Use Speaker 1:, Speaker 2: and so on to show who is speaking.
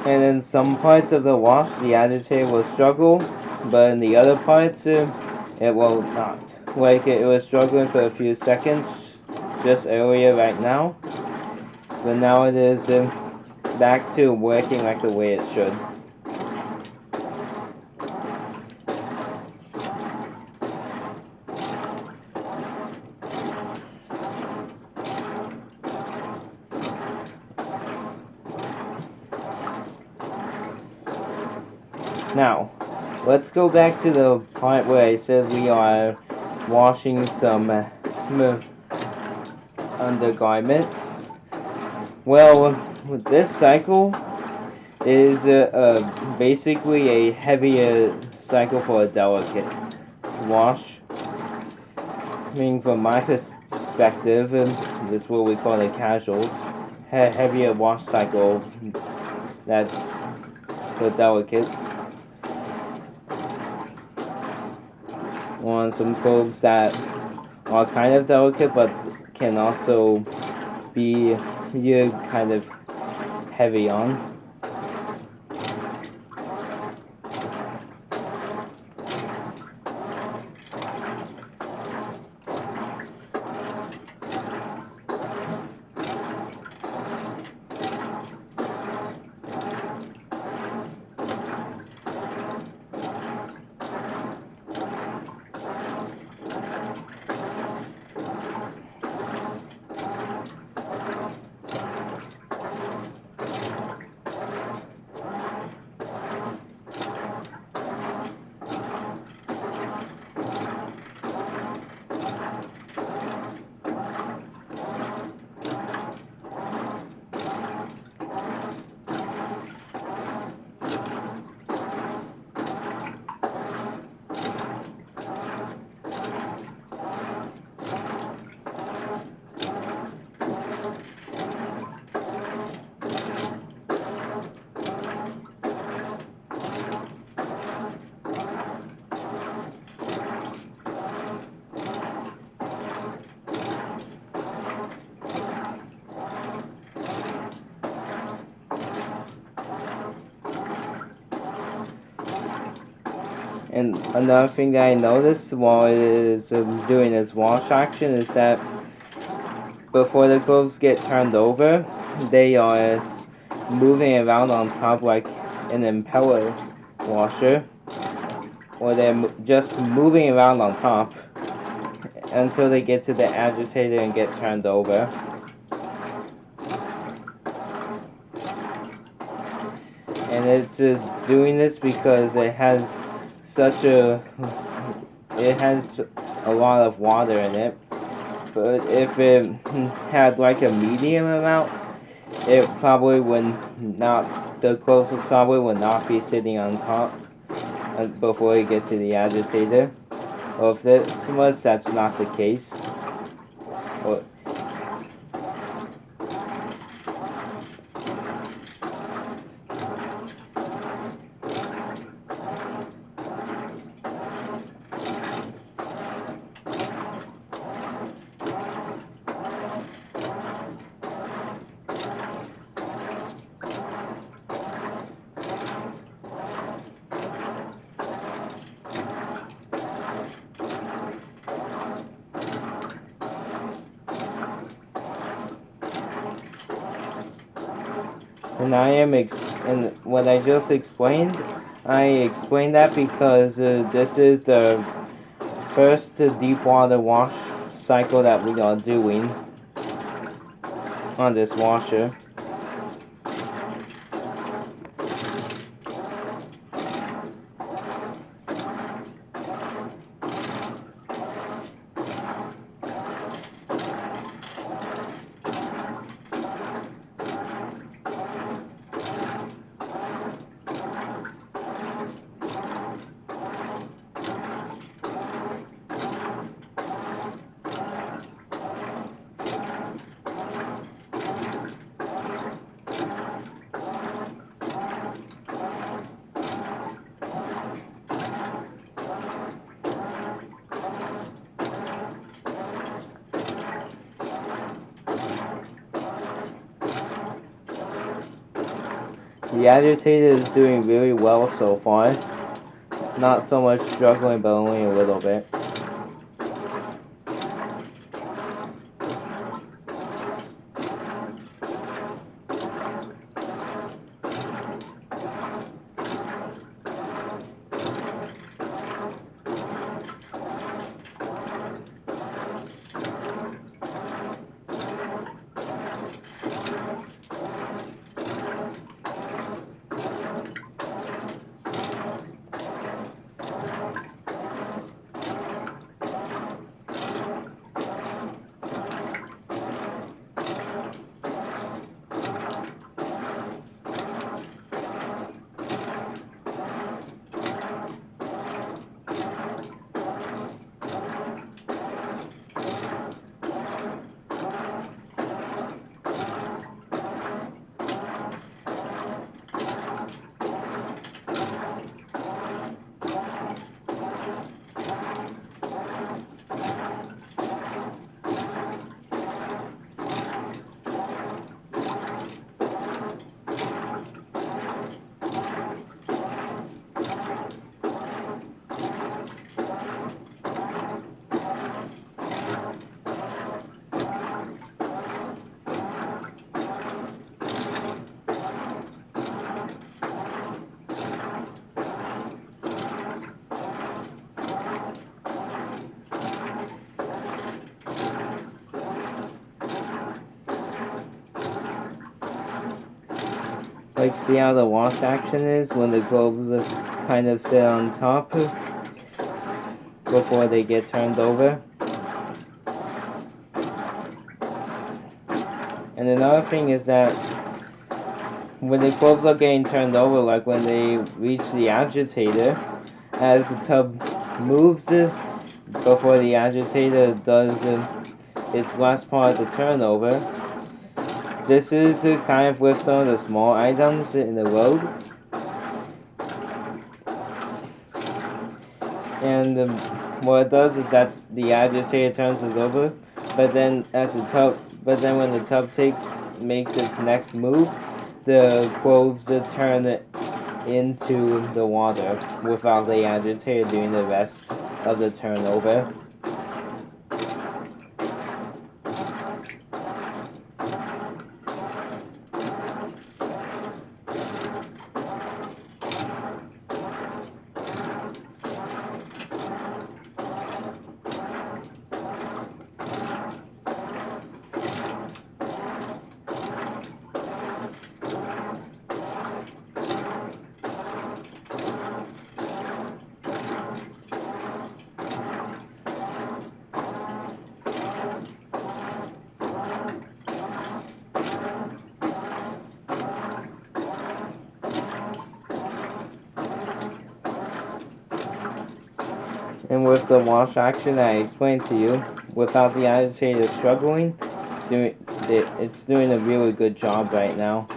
Speaker 1: And in some parts of the wash, the agitator will struggle, but in the other parts, it will not. Like it was struggling for a few seconds just earlier right now, but now it is back to working like the way it should. Now, let's go back to the part where I said we are washing some undergarments. Well, this cycle is basically a heavier cycle for a delicate wash. I mean, from my perspective, this is what we call the casuals. Heavier wash cycle that's for delicates. On some clothes that are kind of delicate but can also be kind of heavy on. And another thing that I noticed while it is doing its wash action is that before the clothes get turned over, they are moving around on top like an impeller washer, or they're just moving around on top until they get to the agitator and get turned over. And it's doing this because it has a lot of water in it. But if it had like a medium amount, it probably would not. The clothes probably would not be sitting on top before you get to the agitator. Or if that's not the case. Or, and and what I just explained, I explained that because this is the first deep water wash cycle that we are doing on this washer. The agitator is doing really well so far. Not so much struggling, but only a little bit. Like, see how the wash action is when the globes kind of sit on top before they get turned over. And another thing is that when the globes are getting turned over, like when they reach the agitator, as the tub moves before the agitator does its last part of the turnover, this is to kind of with some of the small items in the road. And what it does is that the agitator turns it over, but then when the tub makes its next move, the globes turn it into the water without the agitator doing the rest of the turnover. And with the wash action I explained to you, without the agitator struggling, it's doing a really good job right now.